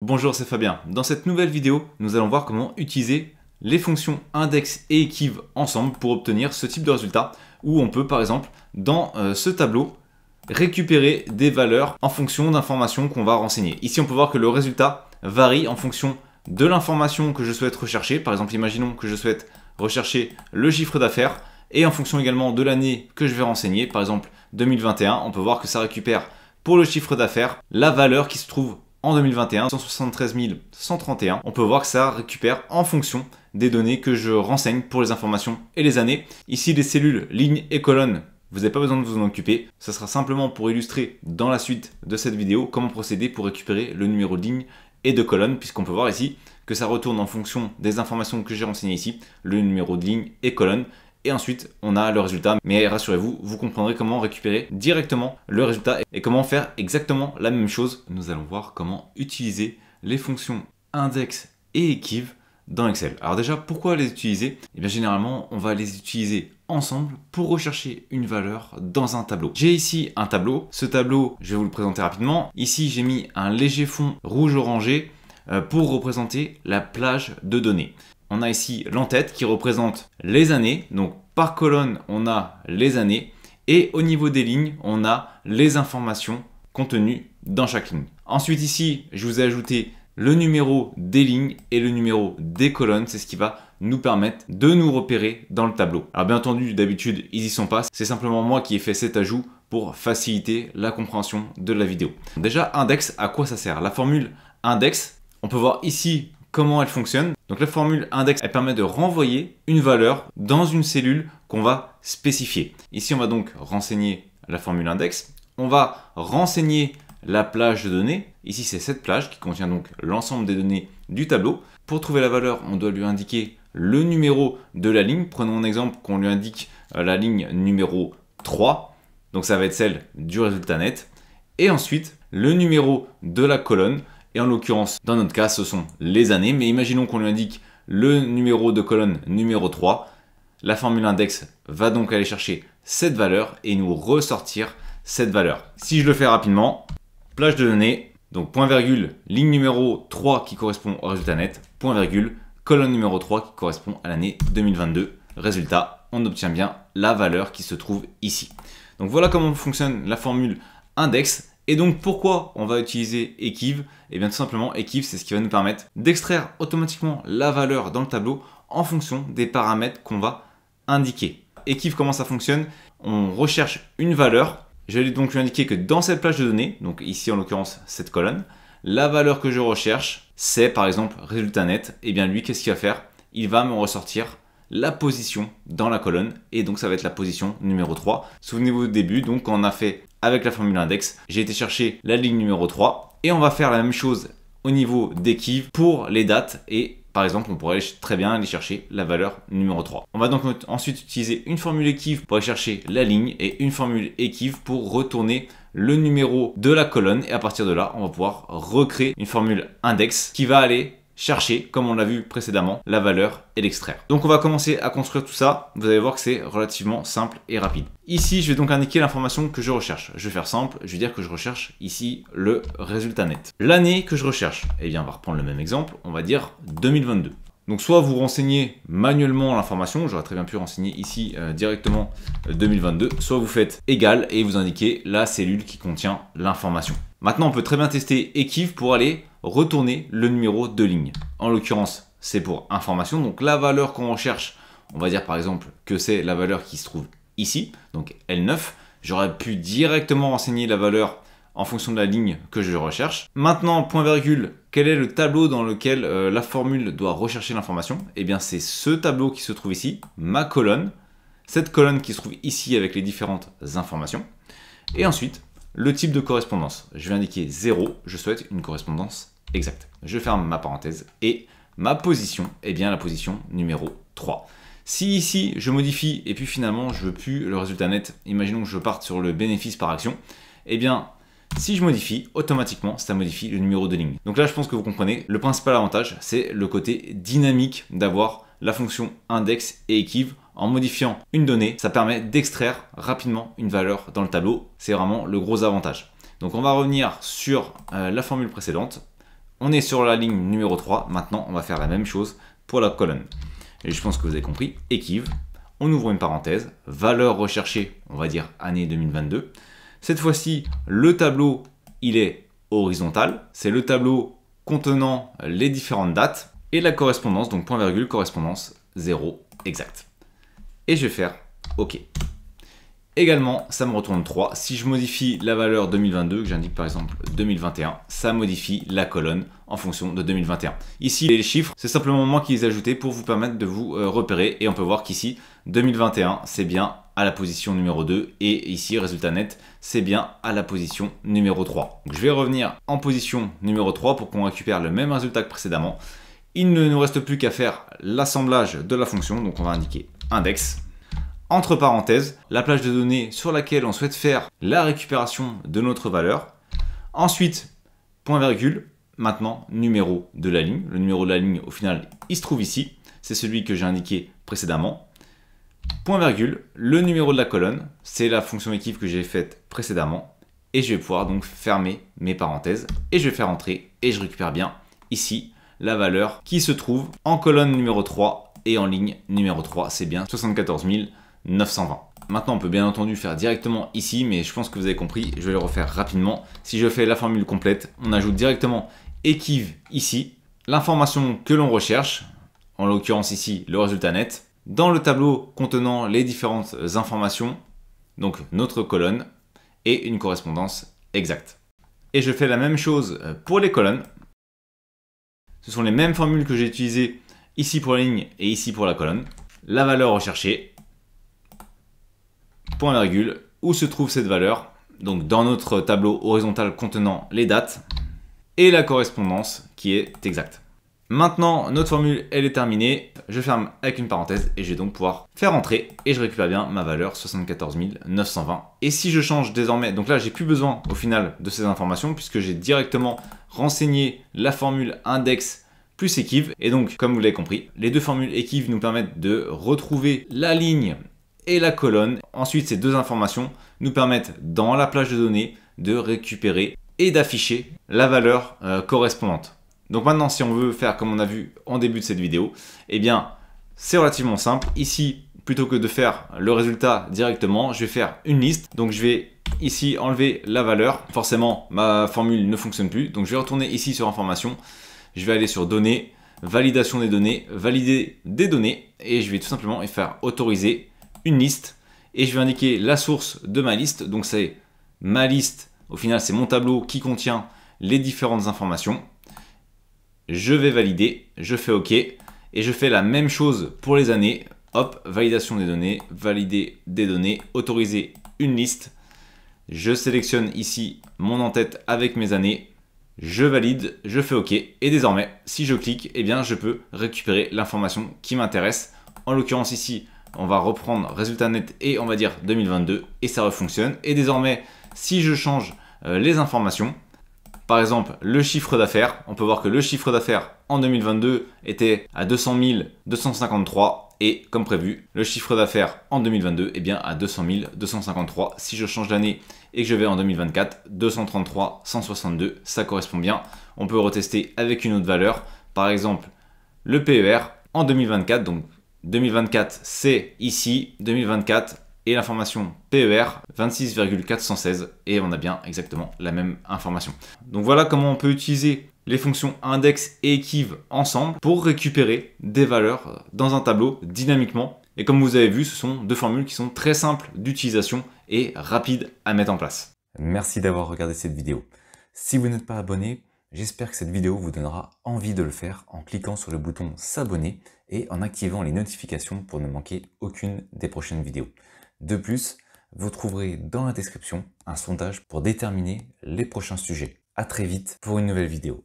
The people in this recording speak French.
Bonjour, c'est Fabien. Dans cette nouvelle vidéo, nous allons voir comment utiliser les fonctions index et equiv ensemble pour obtenir ce type de résultat où on peut par exemple dans ce tableau récupérer des valeurs en fonction d'informations qu'on va renseigner. Ici on peut voir que le résultat varie en fonction de l'information que je souhaite rechercher. Par exemple, imaginons que je souhaite rechercher le chiffre d'affaires et en fonction également de l'année que je vais renseigner, par exemple 2021, on peut voir que ça récupère pour le chiffre d'affaires la valeur qui se trouve en 2021, 173 131, on peut voir que ça récupère en fonction des données que je renseigne pour les informations et les années. Ici, les cellules, lignes et colonnes, vous n'avez pas besoin de vous en occuper. Ça sera simplement pour illustrer dans la suite de cette vidéo comment procéder pour récupérer le numéro de ligne et de colonne, puisqu'on peut voir ici que ça retourne en fonction des informations que j'ai renseignées ici, le numéro de ligne et colonne. Et ensuite, on a le résultat. Mais rassurez-vous, vous comprendrez comment récupérer directement le résultat et comment faire exactement la même chose. Nous allons voir comment utiliser les fonctions index et equiv dans Excel. Alors déjà, pourquoi les utiliser? Eh bien, généralement, on va les utiliser ensemble pour rechercher une valeur dans un tableau. J'ai ici un tableau. Ce tableau, je vais vous le présenter rapidement. Ici, j'ai mis un léger fond rouge-orangé pour représenter la plage de données. On a ici l'entête qui représente les années. Donc par colonne, on a les années. Et au niveau des lignes, on a les informations contenues dans chaque ligne. Ensuite ici, je vous ai ajouté le numéro des lignes et le numéro des colonnes. C'est ce qui va nous permettre de nous repérer dans le tableau. Alors bien entendu, d'habitude, ils y sont pas. C'est simplement moi qui ai fait cet ajout pour faciliter la compréhension de la vidéo. Déjà, index, à quoi ça sert? La formule index, on peut voir ici comment elle fonctionne. Donc la formule index, elle permet de renvoyer une valeur dans une cellule qu'on va spécifier. Ici, on va donc renseigner la formule index. On va renseigner la plage de données. Ici, c'est cette plage qui contient donc l'ensemble des données du tableau. Pour trouver la valeur, on doit lui indiquer le numéro de la ligne. Prenons un exemple qu'on lui indique la ligne numéro 3. Donc ça va être celle du résultat net. Et ensuite, le numéro de la colonne. Et en l'occurrence, dans notre cas, ce sont les années. Mais imaginons qu'on lui indique le numéro de colonne numéro 3. La formule index va donc aller chercher cette valeur et nous ressortir cette valeur. Si je le fais rapidement, plage de données, donc point virgule, ligne numéro 3 qui correspond au résultat net, point virgule, colonne numéro 3 qui correspond à l'année 2022. Résultat, on obtient bien la valeur qui se trouve ici. Donc voilà comment fonctionne la formule index. Et donc pourquoi on va utiliser equiv? Et bien tout simplement, equiv, c'est ce qui va nous permettre d'extraire automatiquement la valeur dans le tableau en fonction des paramètres qu'on va indiquer. Equiv, comment ça fonctionne? On recherche une valeur. Je vais donc lui indiquer que dans cette plage de données, donc ici en l'occurrence cette colonne, la valeur que je recherche, c'est par exemple résultat net. Et bien lui, qu'est-ce qu'il va faire? Il va me ressortir la position dans la colonne et donc ça va être la position numéro 3. Souvenez-vous au début, donc quand on a fait avec la formule index, j'ai été chercher la ligne numéro 3 et on va faire la même chose au niveau d'equiv pour les dates et par exemple on pourrait très bien aller chercher la valeur numéro 3. On va donc ensuite utiliser une formule equiv pour aller chercher la ligne et une formule equiv pour retourner le numéro de la colonne et à partir de là on va pouvoir recréer une formule index qui va aller chercher, comme on l'a vu précédemment, la valeur et l'extraire. Donc on va commencer à construire tout ça. Vous allez voir que c'est relativement simple et rapide. Ici, je vais donc indiquer l'information que je recherche. Je vais faire simple, je vais dire que je recherche ici le résultat net. L'année que je recherche, eh bien on va reprendre le même exemple, on va dire 2022. Donc soit vous renseignez manuellement l'information, j'aurais très bien pu renseigner ici directement 2022, soit vous faites égal et vous indiquez la cellule qui contient l'information. Maintenant, on peut très bien tester equiv pour aller retourner le numéro de ligne. En l'occurrence, c'est pour information. Donc la valeur qu'on recherche, on va dire par exemple que c'est la valeur qui se trouve ici, donc L9. J'aurais pu directement renseigner la valeur en fonction de la ligne que je recherche. Maintenant, point virgule, quel est le tableau dans lequel la formule doit rechercher l'information? Eh bien, c'est ce tableau qui se trouve ici, ma colonne, cette colonne qui se trouve ici avec les différentes informations. Et ensuite, le type de correspondance. Je vais indiquer 0, je souhaite une correspondance exacte. Je ferme ma parenthèse et ma position, eh bien la position numéro 3. Si ici, je modifie et puis finalement, je veux plus le résultat net, imaginons que je parte sur le bénéfice par action, eh bien, si je modifie, automatiquement, ça modifie le numéro de ligne. Donc là, je pense que vous comprenez, le principal avantage, c'est le côté dynamique d'avoir la fonction index et equiv. En modifiant une donnée, ça permet d'extraire rapidement une valeur dans le tableau. C'est vraiment le gros avantage. Donc on va revenir sur la formule précédente. On est sur la ligne numéro 3. Maintenant, on va faire la même chose pour la colonne. Et je pense que vous avez compris. Equiv. On ouvre une parenthèse. Valeur recherchée, on va dire année 2022. Cette fois-ci, le tableau, il est horizontal. C'est le tableau contenant les différentes dates. Et la correspondance, donc point virgule, correspondance 0 exact. Et je vais faire OK. Également, ça me retourne 3. Si je modifie la valeur 2022, que j'indique par exemple 2021, ça modifie la colonne en fonction de 2021. Ici, les chiffres, c'est simplement moi qui les ai ajoutés pour vous permettre de vous repérer. Et on peut voir qu'ici, 2021, c'est bien à la position numéro 2. Et ici, résultat net, c'est bien à la position numéro 3. Donc, je vais revenir en position numéro 3 pour qu'on récupère le même résultat que précédemment. Il ne nous reste plus qu'à faire l'assemblage de la fonction. Donc, on va indiquer index. Entre parenthèses, la plage de données sur laquelle on souhaite faire la récupération de notre valeur. Ensuite, point virgule, maintenant numéro de la ligne. Le numéro de la ligne, au final, il se trouve ici. C'est celui que j'ai indiqué précédemment. Point virgule, le numéro de la colonne, c'est la fonction equiv que j'ai faite précédemment. Et je vais pouvoir donc fermer mes parenthèses. Et je vais faire entrer et je récupère bien ici la valeur qui se trouve en colonne numéro 3 et en ligne numéro 3. C'est bien 74 920. Maintenant, on peut bien entendu faire directement ici, mais je pense que vous avez compris, je vais le refaire rapidement. Si je fais la formule complète, on ajoute directement equiv ici, l'information que l'on recherche, en l'occurrence ici le résultat net, dans le tableau contenant les différentes informations, donc notre colonne, et une correspondance exacte. Et je fais la même chose pour les colonnes. Ce sont les mêmes formules que j'ai utilisées ici pour la ligne et ici pour la colonne. La valeur recherchée, point virgule, où se trouve cette valeur, donc dans notre tableau horizontal contenant les dates, et la correspondance qui est exacte. Maintenant, notre formule, elle est terminée. Je ferme avec une parenthèse et je vais donc pouvoir faire entrer et je récupère bien ma valeur 74 920. Et si je change désormais, donc là, j'ai plus besoin au final de ces informations puisque j'ai directement renseigné la formule index plus equiv. Et donc, comme vous l'avez compris, les deux formules equiv nous permettent de retrouver la ligne et la colonne. Ensuite, ces deux informations nous permettent dans la plage de données de récupérer et d'afficher la valeur correspondante. Donc maintenant, si on veut faire comme on a vu en début de cette vidéo, eh bien, c'est relativement simple. Ici, plutôt que de faire le résultat directement, je vais faire une liste. Donc je vais ici enlever la valeur. Forcément, ma formule ne fonctionne plus. Donc je vais retourner ici sur information. Je vais aller sur données, validation des données, valider des données. Et je vais tout simplement faire autoriser une liste et je vais indiquer la source de ma liste. Donc c'est ma liste, au final c'est mon tableau qui contient les différentes informations. Je vais valider, je fais OK et je fais la même chose pour les années. Hop, validation des données, valider des données, autoriser une liste. Je sélectionne ici mon en-tête avec mes années. Je valide, je fais OK et désormais si je clique, eh bien je peux récupérer l'information qui m'intéresse. En l'occurrence ici, on va reprendre résultat net et on va dire 2022 et ça refonctionne. Et désormais, si je change les informations, par exemple le chiffre d'affaires, on peut voir que le chiffre d'affaires en 2022 était à 200 253 et comme prévu, le chiffre d'affaires en 2022 est bien à 200 253. Si je change l'année et que je vais en 2024, 233 162, ça correspond bien. On peut retester avec une autre valeur, par exemple le PER en 2024, donc 2024, c'est ici, 2024, et l'information PER, 26,416, et on a bien exactement la même information. Donc voilà comment on peut utiliser les fonctions index et equiv ensemble pour récupérer des valeurs dans un tableau dynamiquement. Et comme vous avez vu, ce sont deux formules qui sont très simples d'utilisation et rapides à mettre en place. Merci d'avoir regardé cette vidéo. Si vous n'êtes pas abonné, j'espère que cette vidéo vous donnera envie de le faire en cliquant sur le bouton s'abonner et en activant les notifications pour ne manquer aucune des prochaines vidéos. De plus, vous trouverez dans la description un sondage pour déterminer les prochains sujets. À très vite pour une nouvelle vidéo.